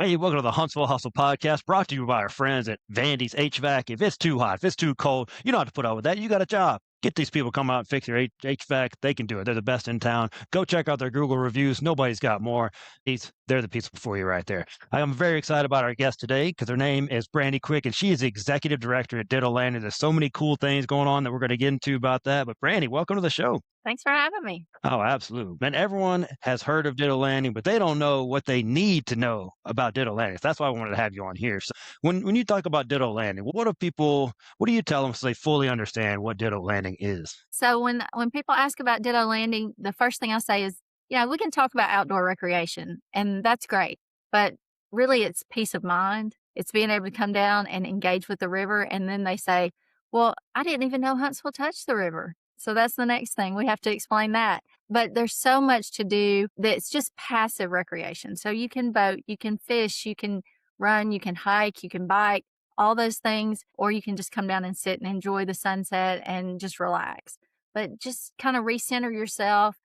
Hey, welcome to the Huntsville Hustle podcast brought to you by our friends at Vandy's HVAC. If it's too hot, if it's too cold, you don't have to put up with that. You got a job. Get these people to come out and fix your HVAC. They can do it. They're the best in town. Go check out their Google reviews. Nobody's got more. They're the people for you right there. I am very excited about our guest today because her name is Brandy Quick, and she is the executive director at Ditto Landing. There's so many cool things going on that we're going to get into about that. But Brandy, welcome to the show. Thanks for having me. Oh, absolutely. Man, everyone has heard of Ditto Landing, but they don't know what they need to know about Ditto Landing. That's why I wanted to have you on here. So when you talk about Ditto Landing, what do you tell them so they fully understand what Ditto Landing is? So when people ask about Ditto Landing, the first thing I say is, we can talk about outdoor recreation, and that's great. But really, it's peace of mind. It's being able to come down and engage with the river, and then they say, "Well, I didn't even know Huntsville touched the river." So that's the next thing. We have to explain that. But there's so much to do that's just passive recreation. So you can boat, you can fish, you can run, you can hike, you can bike, all those things, or you can just come down and sit and enjoy the sunset and just relax. But just kind of recenter yourself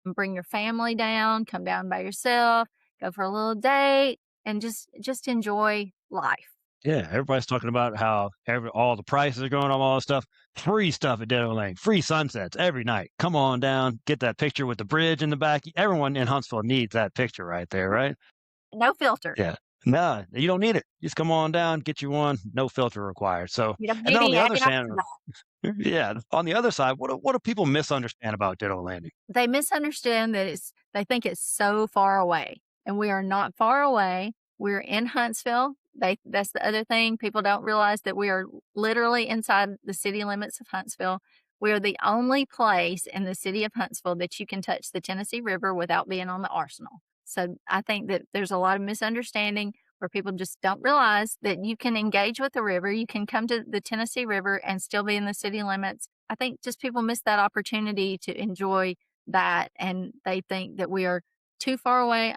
and bring your family down, come down by yourself, go for a little date, and just enjoy life. Yeah, everybody's talking about how all the prices are going up, all this stuff. Free stuff at Ditto Landing, free sunsets every night. Come on down, get that picture with the bridge in the back. Everyone in Huntsville needs that picture right there, right? No filter. Yeah. No, you don't need it. Just come on down, get you one, no filter required. So, You don't and need then on any the other added side, alcohol. yeah, on the other side, what do people misunderstand about Ditto Landing? They misunderstand that they think it's so far away, and we are not far away. We're in Huntsville. That's the other thing. People don't realize that we are literally inside the city limits of Huntsville. We are the only place in the city of Huntsville that you can touch the Tennessee River without being on the arsenal. So I think that there's a lot of misunderstanding where people just don't realize that you can engage with the river. You can come to the Tennessee River and still be in the city limits. I think just people miss that opportunity to enjoy that, and they think that we are too far away.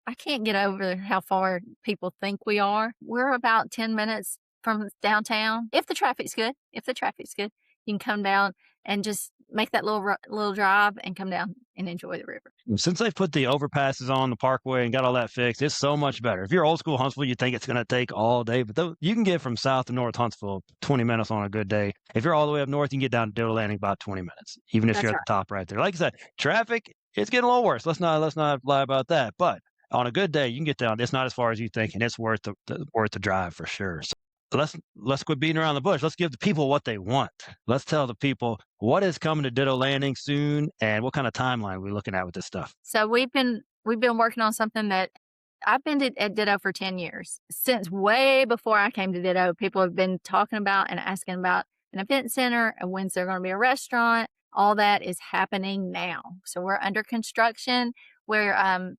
I can't get over how far people think we are. We're about 10 minutes from downtown. If the traffic's good, you can come down and just make that little drive and come down and enjoy the river. Since they've put the overpasses on the parkway and got all that fixed, it's so much better. If you're old school Huntsville, you think it's going to take all day, but you can get from south to north Huntsville 20 minutes on a good day. If you're all the way up north, you can get down to Ditto Landing about 20 minutes, even if That's you're at right. the top right there. Like I said, traffic, it's getting a little worse. Let's not lie about that. But on a good day, you can get down. It's not as far as you think, and it's worth the drive for sure. So let's quit beating around the bush. Let's give the people what they want. Let's tell the people what is coming to Ditto Landing soon and what kind of timeline we're looking at with this stuff. So we've been working on something that I've been at Ditto for 10 years. Since way before I came to Ditto, people have been talking about and asking about an event center and when's there going to be a restaurant. All that is happening now. So we're under construction. We're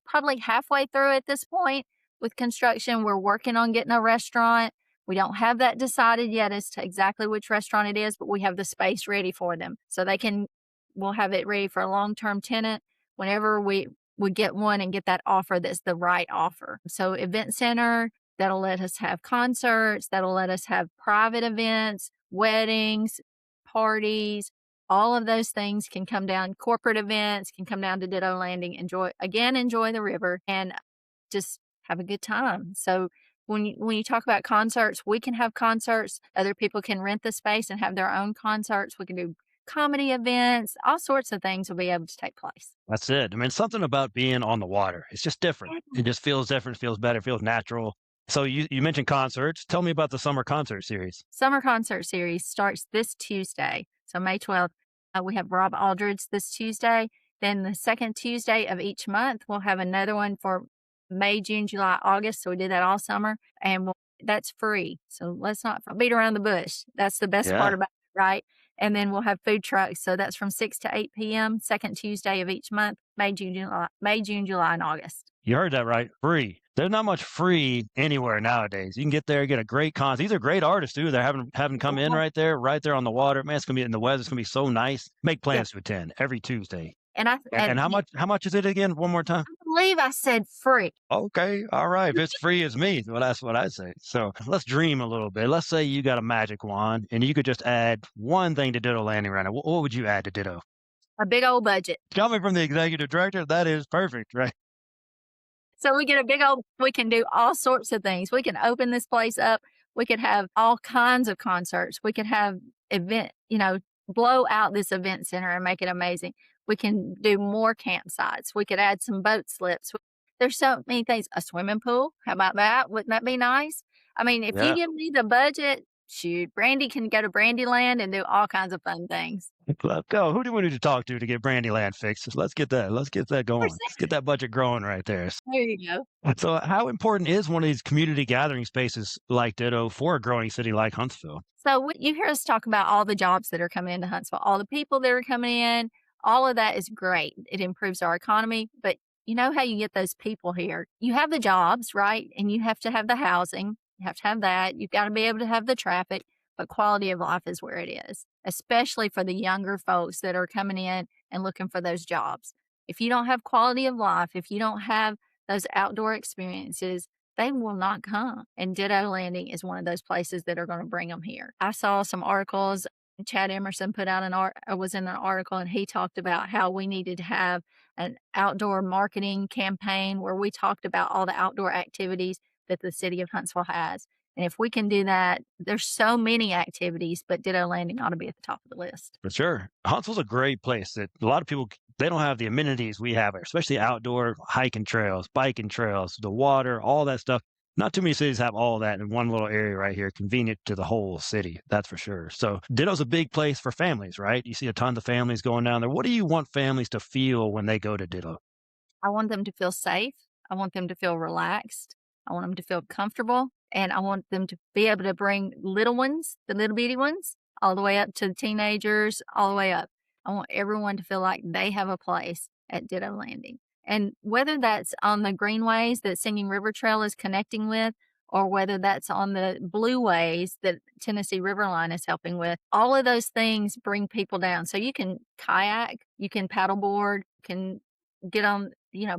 probably halfway through at this point with construction. We're working on getting a restaurant. We don't have that decided yet as to exactly which restaurant it is, but we have the space ready for them. So we'll have it ready for a long-term tenant whenever we get one and get that offer that's the right offer. So event center, that'll let us have concerts, that'll let us have private events, weddings, parties, all of those things can come down. Corporate events can come down to Ditto Landing, enjoy the river, and just have a good time. So when you talk about concerts, we can have concerts. Other people can rent the space and have their own concerts. We can do comedy events, all sorts of things will be able to take place. That's it. I mean, something about being on the water. It's just different. It just feels different, feels better, feels natural. So you mentioned concerts. Tell me about the summer concert series. Summer concert series starts this Tuesday, so May 12th. We have Rob Aldridge this Tuesday. Then the second Tuesday of each month, we'll have another one for May, June, July, August. So we do that all summer, and that's free. So let's not beat around the bush. That's the best part Yeah. about it, right? And then we'll have food trucks. So that's from 6 to 8 p.m., second Tuesday of each month, May, June, July, and August. You heard that right. Free. There's not much free anywhere nowadays. You can get there, get a great concert. These are great artists too. They're having come in right there on the water. Man, it's gonna be in the weather. It's gonna be so nice. Make Yeah. plans to attend every Tuesday. And And how much is it again? One more time. believe I said free. Okay, all right. If it's free as me, well, that's what I say. So let's dream a little bit. Let's say you got a magic wand and you could just add one thing to Ditto Landing right now. What would you add to Ditto? A big old budget. Coming from the executive director, that is perfect, right? So we get a big old, we can do all sorts of things. We can open this place up. We could have all kinds of concerts. We could have event, blow out this event center and make it amazing. We can do more campsites. We could add some boat slips. There's so many things. A swimming pool. How about that? Wouldn't that be nice? I mean, if you Yeah. give me the budget, shoot, Brandy can go to Brandyland and do all kinds of fun things. Let's go. Who do we need to talk to get Brandyland fixed? Let's get that. Let's get that going. Let's get that budget growing right there. There you go. So, how important is one of these community gathering spaces like Ditto for a growing city like Huntsville? So you hear us talk about all the jobs that are coming into Huntsville, all the people that are coming in, all of that is great. It improves our economy, but you know how you get those people here? You have the jobs, right? And you have to have the housing. You have to have that. You've got to be able to have the traffic, but quality of life is where it is, especially for the younger folks that are coming in and looking for those jobs. If you don't have quality of life, if you don't have those outdoor experiences, they will not come. And Ditto Landing is one of those places that are going to bring them here. I saw some articles. Chad Emerson put out was in an article, and he talked about how we needed to have an outdoor marketing campaign where we talked about all the outdoor activities that the city of Huntsville has. And if we can do that, there's so many activities, but Ditto Landing ought to be at the top of the list. For sure. Huntsville's a great place that a lot of people they don't have the amenities we have here, especially outdoor hiking trails, biking trails, the water, all that stuff. Not too many cities have all that in one little area right here, convenient to the whole city. That's for sure. So Ditto's a big place for families, right? You see a ton of families going down there. What do you want families to feel when they go to Ditto? I want them to feel safe. I want them to feel relaxed. I want them to feel comfortable. And I want them to be able to bring little ones, the little bitty ones, all the way up to the teenagers, all the way up. I want everyone to feel like they have a place at Ditto Landing. And whether that's on the greenways that Singing River Trail is connecting with, or whether that's on the blue ways that Tennessee Riverline is helping with, all of those things bring people down. So you can kayak, you can paddleboard, you can get on,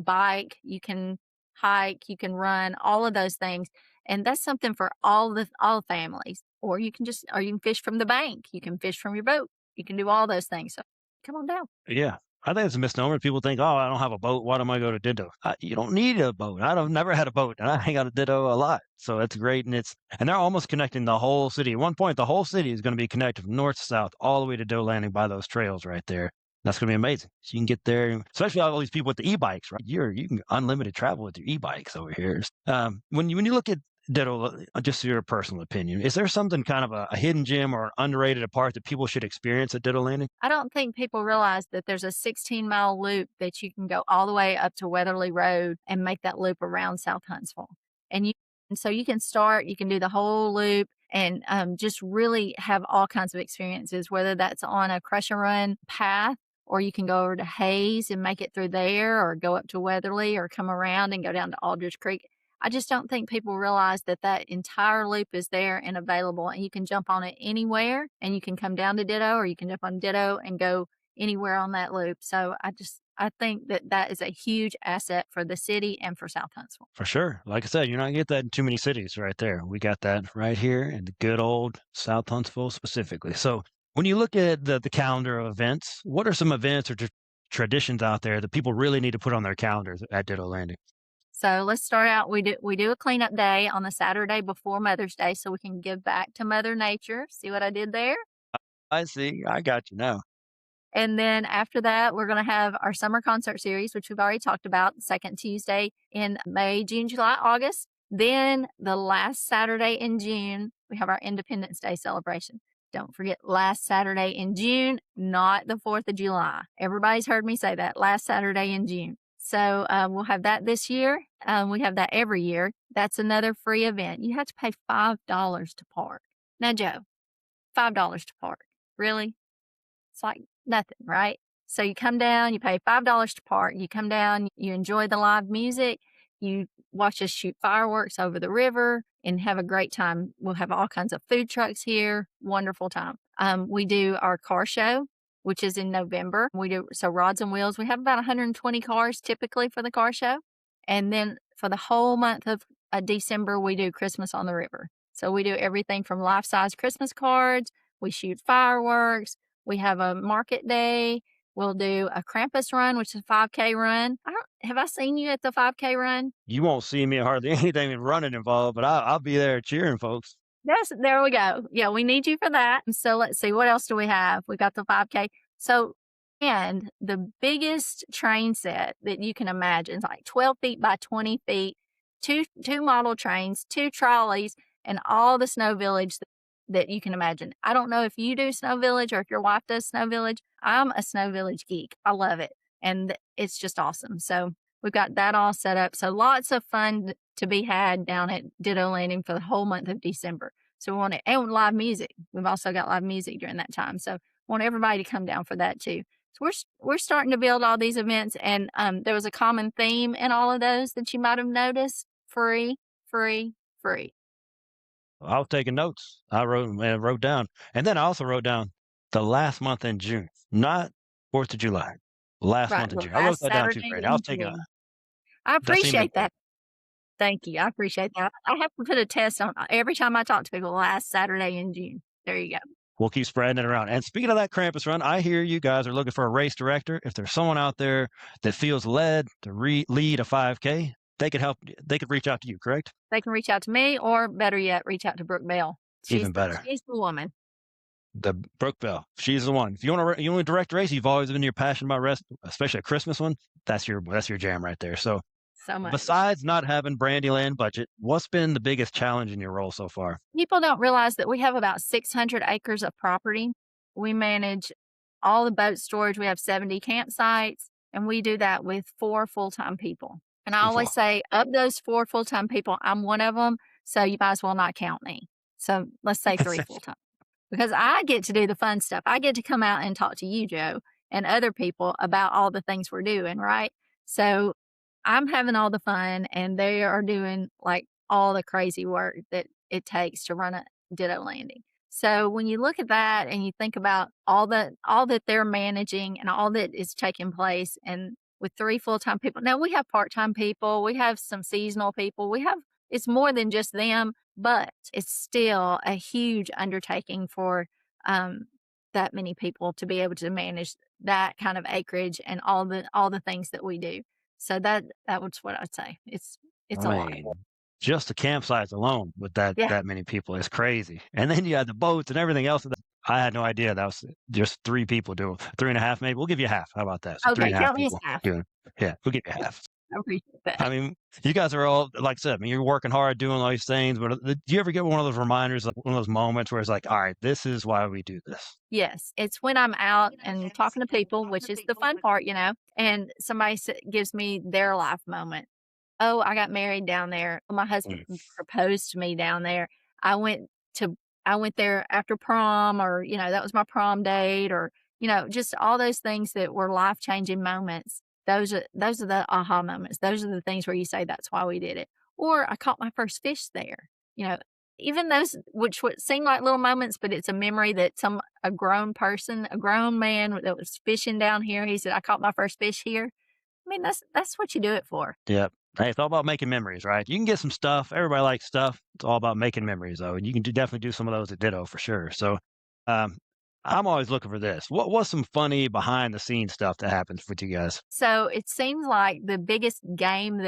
bike, you can hike, you can run, all of those things. And that's something for all families. Or you can fish from the bank, you can fish from your boat, you can do all those things. So come on down. Yeah. I think it's a misnomer. People think, oh, I don't have a boat. Why do I go to Ditto? You don't need a boat. I've never had a boat, and I hang out at Ditto a lot. So it's great. And they're almost connecting the whole city. At one point, the whole city is going to be connected from north to south, all the way to Ditto Landing by those trails right there. That's going to be amazing. So you can get there, especially all these people with the e-bikes, right? You can unlimited travel with your e-bikes over here. When you look at Ditto, just your personal opinion, is there something kind of a hidden gem or an underrated part that people should experience at Ditto Landing? I don't think people realize that there's a 16-mile loop that you can go all the way up to Weatherly Road and make that loop around South Huntsville. And so you can start, you can do the whole loop and just really have all kinds of experiences, whether that's on a crush and run path, or you can go over to Hayes and make it through there, or go up to Weatherly, or come around and go down to Aldrich Creek. I just don't think people realize that that entire loop is there and available, and you can jump on it anywhere, and you can come down to Ditto, or you can jump on Ditto and go anywhere on that loop. So I think that that is a huge asset for the city and for South Huntsville. For sure. Like I said, you're not going to get that in too many cities right there. We got that right here in the good old South Huntsville specifically. So when you look at the calendar of events, what are some events or traditions out there that people really need to put on their calendars at Ditto Landing? So let's start out. We do a cleanup day on the Saturday before Mother's Day, so we can give back to Mother Nature. See what I did there? I see. I got you now. And then after that, we're going to have our summer concert series, which we've already talked about, second Tuesday in May, June, July, August. Then the last Saturday in June, we have our Independence Day celebration. Don't forget, last Saturday in June, not the 4th of July. Everybody's heard me say that, last Saturday in June. So we'll have that this year. We have that every year. That's another free event. You have to pay $5 to park. Now, Joe, $5 to park. Really? It's like nothing, right? So you come down, you pay $5 to park. You come down, you enjoy the live music. You watch us shoot fireworks over the river and have a great time. We'll have all kinds of food trucks here. Wonderful time. We do our car show, which is in November. So Rods and Wheels. We have about 120 cars typically for the car show. And then for the whole month of December, we do Christmas on the River. So we do everything from life-size Christmas cards. We shoot fireworks. We have a market day. We'll do a Krampus run, which is a 5K run. Have I seen you at the 5K run? You won't see me hardly anything running involved, but I'll be there cheering folks. There we go. Yeah, we need you for that. So let's see, what else do we have? We got the 5K. So, and the biggest train set that you can imagine is like 12 feet by 20 feet, two model trains, two trolleys, and all the Snow Village that you can imagine. I don't know if you do Snow Village or if your wife does Snow Village. I'm a Snow Village geek. I love it. And it's just awesome. So we've got that all set up. So lots of fun to be had down at Ditto Landing for the whole month of December. So we want to, and live music. We've also got live music during that time. So want everybody to come down for that too. So we're starting to build all these events, and there was a common theme in all of those that you might have noticed: free, free, free. I was taking notes. I wrote down, and then I also wrote down the last month in June, not 4th of July. Last Right, month in the June. I wrote last that down too, Saturday Brady. I was in taking. June. I That seemed appreciate important. that. Thank you. I appreciate that. I have to put a test on every time I talk to people. Last Saturday in June. There you go. We'll keep spreading it around. And speaking of that Krampus run, I hear you guys are looking for a race director. If there's someone out there that feels led to lead a 5K, they could help. They could reach out to you, correct? They can reach out to me, or better yet, reach out to Brooke Bell. Even better. She's the woman. The Brooke Bell. She's the one. If you want to direct a race, you've always been your passion about rest, especially a Christmas one. That's your jam right there. So So much. besides not having Brandyland budget, what's been the biggest challenge in your role so far? People don't realize that we have about 600 acres of property. We manage all the boat storage. We have 70 campsites, and we do that with 4 full-time people. And I always say, of those 4 full-time people, I'm one of them, so you might as well not count me. So let's say 3 full-time. Because I get to do the fun stuff. I get to come out and talk to you, Joe, and other people about all the things we're doing, right? So I'm having all the fun, and they are doing like all the crazy work that it takes to run a Ditto Landing. So when you look at that and you think about all that they're managing and all that is taking place, and with 3 full-time people, now we have part-time people, we have some seasonal people, it's more than just them, but it's still a huge undertaking for that many people to be able to manage that kind of acreage and all the things that we do. So that was what I'd say. It's a lot. Just the campsites alone with that Yeah. that many people is crazy. And then you had the boats and everything else. I had no idea that was just 3 people doing 3.5 maybe. We'll give you half. How about that? So Okay, 3.5 count me as people half. doing. Yeah, we'll give you half. I appreciate that. I mean, you guys are all like I said. I mean, you're working hard doing all these things, but do you ever get one of those reminders, like one of those moments where it's like, all right, this is why we do this? Yes, it's when I'm out and talking to people, which is the fun part, and somebody gives me their life moment. Oh, I got married down there. My husband proposed to me down there. I went there after prom, or, that was my prom date, or, just all those things that were life-changing moments. Those are the aha moments. Those are the things where you say, that's why we did it. Or I caught my first fish there. Even those, which would seem like little moments, but it's a memory that a grown person, a grown man that was fishing down here, he said, I caught my first fish here. I mean, that's what you do it for. Yep. Hey, it's all about making memories, right? You can get some stuff. Everybody likes stuff. It's all about making memories, though. And you can definitely do some of those at Ditto for sure. So I'm always looking for this. What's some funny behind the scenes stuff that happens with you guys? So it seems like the biggest game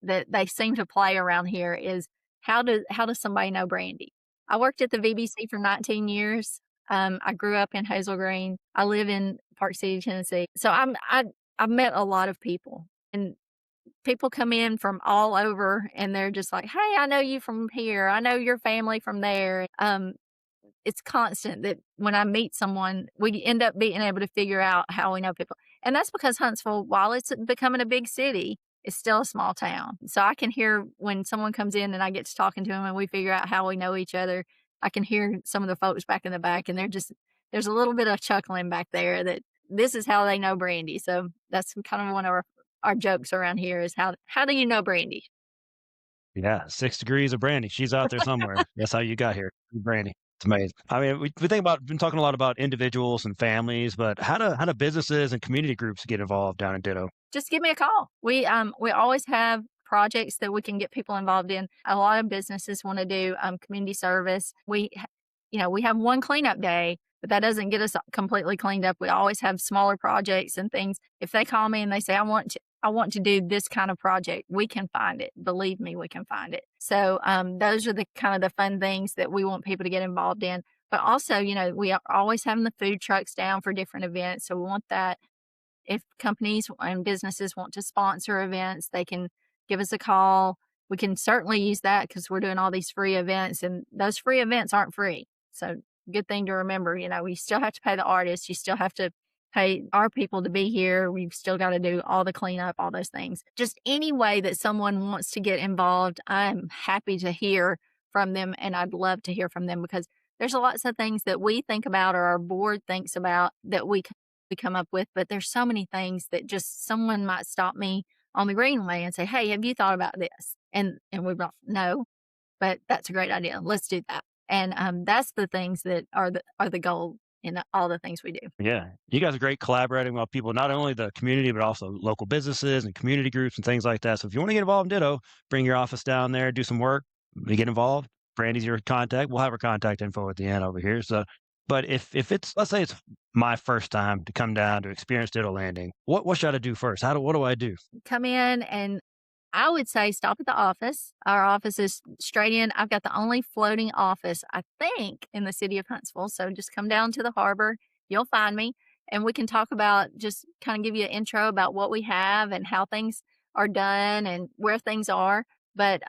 that they seem to play around here is how does somebody know Brandy? I worked at the VBC for 19 years. I grew up in Hazel Green. I live in Park City, Tennessee. So I've met a lot of people, and people come in from all over, and they're just like, hey, I know you from here. I know your family from there. It's constant that when I meet someone, we end up being able to figure out how we know people. And that's because Huntsville, while it's becoming a big city, it's still a small town. So I can hear when someone comes in and I get to talking to them and we figure out how we know each other. I can hear some of the folks back in the back, and there's a little bit of chuckling back there that this is how they know Brandy. So that's kind of one of our jokes around here is how do you know Brandy? Yeah, 6 degrees of Brandy. She's out there somewhere. That's how you got here, Brandy. It's amazing. I mean, we been talking a lot about individuals and families, but how do businesses and community groups get involved down in Ditto? Just give me a call. We always have projects that we can get people involved in. A lot of businesses want to do community service. We have one cleanup day but that doesn't get us completely cleaned up. We always have smaller projects and things. If they call me and they say, I want to do this kind of project, we can find it. Believe me, we can find it. So those are the kind of the fun things that we want people to get involved in. But also, we are always having the food trucks down for different events. So we want that. If companies and businesses want to sponsor events, they can give us a call. We can certainly use that because we're doing all these free events, and those free events aren't free. So good thing to remember, we still have to pay the artists. You still have to pay our people to be here. We've still got to do all the cleanup, all those things. Just any way that someone wants to get involved, I'm happy to hear from them, and I'd love to hear from them because there's lots of things that we think about or our board thinks about that we come up with, but there's so many things that just someone might stop me on the greenway and say, "Hey, have you thought about this?" And we're not, no, but that's a great idea. Let's do that. And that's the things that are the goal in all the things we do. Yeah, you guys are great collaborating with people, not only the community, but also local businesses and community groups and things like that. So if you want to get involved in Ditto, bring your office down there, do some work, we get involved. Brandy's your contact. We'll have her contact info at the end over here. So, but if it's, let's say it's my first time to come down to experience Ditto Landing, what should I do first? What do I do? Come in, and I would say stop at the office. Our office is straight in. I've got the only floating office, I think, in the city of Huntsville. So just come down to the harbor. You'll find me, and we can talk about, just kind of give you an intro about what we have and how things are done and where things are. But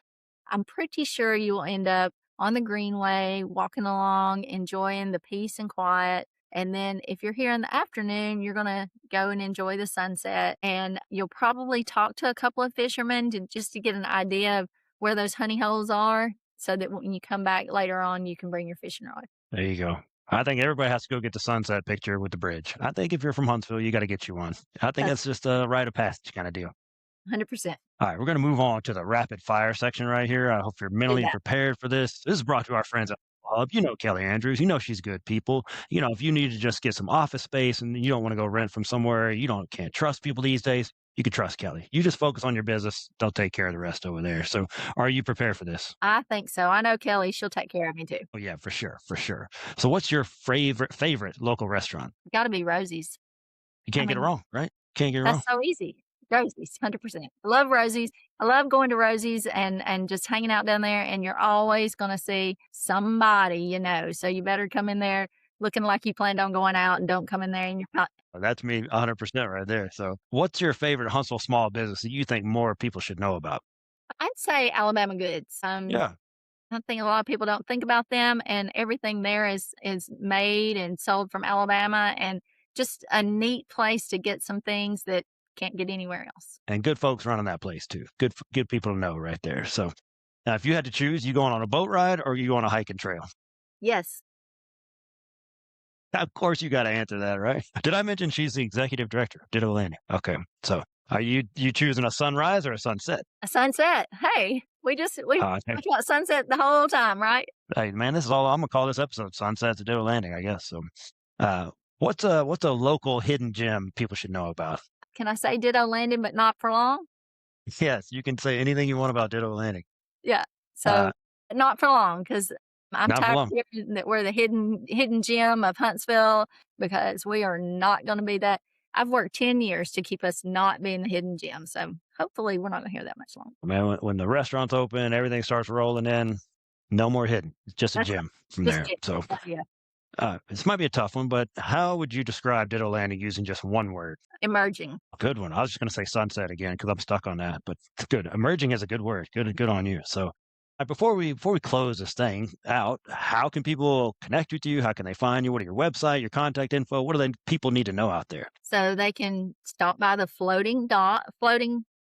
I'm pretty sure you will end up on the greenway, walking along, enjoying the peace and quiet. And then if you're here in the afternoon, you're going to go and enjoy the sunset. And you'll probably talk to a couple of fishermen just to get an idea of where those honey holes are, so that when you come back later on, you can bring your fishing rod. There you go. I think everybody has to go get the sunset picture with the bridge. I think if you're from Huntsville, you got to get you one. I think That's that's just a rite of passage kind of deal. 100%. All right, we're going to move on to the rapid fire section right here. I hope you're Do mentally that. prepared for this. This is brought to our friends at Hub. You know Kelly Andrews. You know she's good people. If you need to just get some office space and you don't want to go rent from somewhere, can't trust people these days, you can trust Kelly. You just focus on your business. They'll take care of the rest over there. So, are you prepared for this? I think so. I know Kelly. She'll take care of me too. Oh yeah, for sure, for sure. So, what's your favorite local restaurant? Got to be Rosie's. You I can't get it mean, wrong, right? Can't get it wrong. that's so easy. Rosie's, 100%. I love Rosie's. I love going to Rosie's and just hanging out down there, and you're always gonna see somebody, so you better come in there looking like you planned on going out, and don't come in there and you're not. Well, that's me 100% right there. So, what's your favorite Huntsville small business that you think more people should know about? I'd say Alabama Goods. Yeah. I think a lot of people don't think about them, and everything there is made and sold from Alabama, and just a neat place to get some things that can't get anywhere else. And good folks running that place too. Good people to know right there. So, now if you had to choose, you going on a boat ride or you on a hiking trail? Yes. Of course, you got to answer that, right? Did I mention she's the executive director of Ditto Landing? Okay. So, are you choosing a sunrise or a sunset? A sunset. Hey, we Okay. talked about sunset the whole time, right? Hey, man, this is all I'm gonna call this episode "Sunsets at Ditto Landing," I guess. So, what's a local hidden gem people should know about? Can I say Ditto Landing, but not for long? Yes, you can say anything you want about Ditto Landing. Yeah. Uh, So not for long, because I'm Not for tired long. of hearing that we're the hidden gem of Huntsville, because we are not going to be that. I've worked 10 years to keep us not being the hidden gem. So hopefully we're not going to hear that much longer. Man, when the restaurants open, everything starts rolling in. No more hidden. It's just a That's gem from just there. it. So, Yeah. this might be a tough one, but how would you describe Ditto Landing using just one word? Emerging. Good one. I was just going to say sunset again because I'm stuck on that, but good. Emerging is a good word. Good on you. So, before we close this thing out, how can people connect with you? How can they find you? What are your website, your contact info? What do people need to know out there? So they can stop by the floating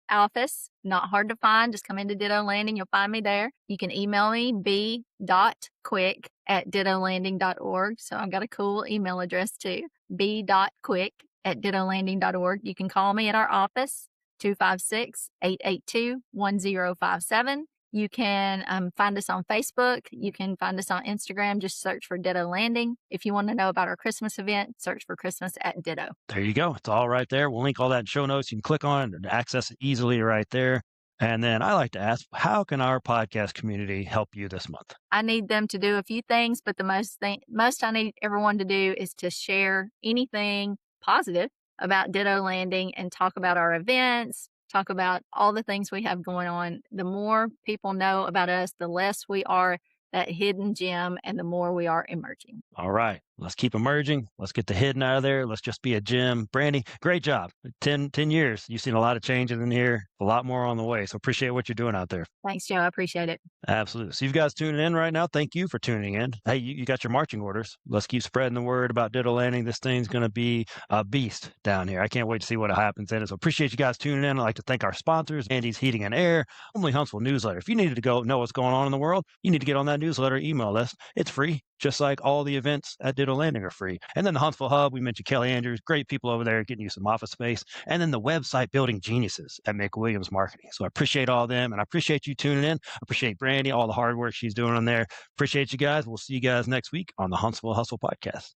office. Not hard to find. Just come into Ditto Landing. You'll find me there. You can email me b.quick@dittolanding.org. So I've got a cool email address too. b.quick@dittolanding.org. You can call me at our office, 256-882-1057. You can find us on Facebook. You can find us on Instagram. Just search for Ditto Landing. If you want to know about our Christmas event, search for Christmas at Ditto. There you go. It's all right there. We'll link all that in show notes. You can click on it and access it easily right there. And then I like to ask, how can our podcast community help you this month? I need them to do a few things, but the most I need everyone to do is to share anything positive about Ditto Landing and talk about our events, talk about all the things we have going on. The more people know about us, the less we are that hidden gem and the more we are emerging. All right, let's keep emerging. Let's get the hidden out of there. Let's just be a gym. Brandy, great job. 10 years. You've seen a lot of changes in here, a lot more on the way. So appreciate what you're doing out there. Thanks, Joe. I appreciate it. Absolutely. So you guys tuning in right now, thank you for tuning in. Hey, you got your marching orders. Let's keep spreading the word about Ditto Landing. This thing's going to be a beast down here. I can't wait to see what happens in it. So appreciate you guys tuning in. I'd like to thank our sponsors, Andy's Heating and Air, Only Huntsville newsletter. If you needed to go know what's going on in the world, you need to get on that newsletter email list. It's free, just like all the events at Ditto Landing are free. And then the Huntsville Hub, we mentioned Kelly Andrews, great people over there getting you some office space. And then the website building geniuses at McWilliams Marketing. So I appreciate all them, and I appreciate you tuning in. I appreciate Brandy, all the hard work she's doing on there. Appreciate you guys. We'll see you guys next week on the Huntsville Hustle podcast.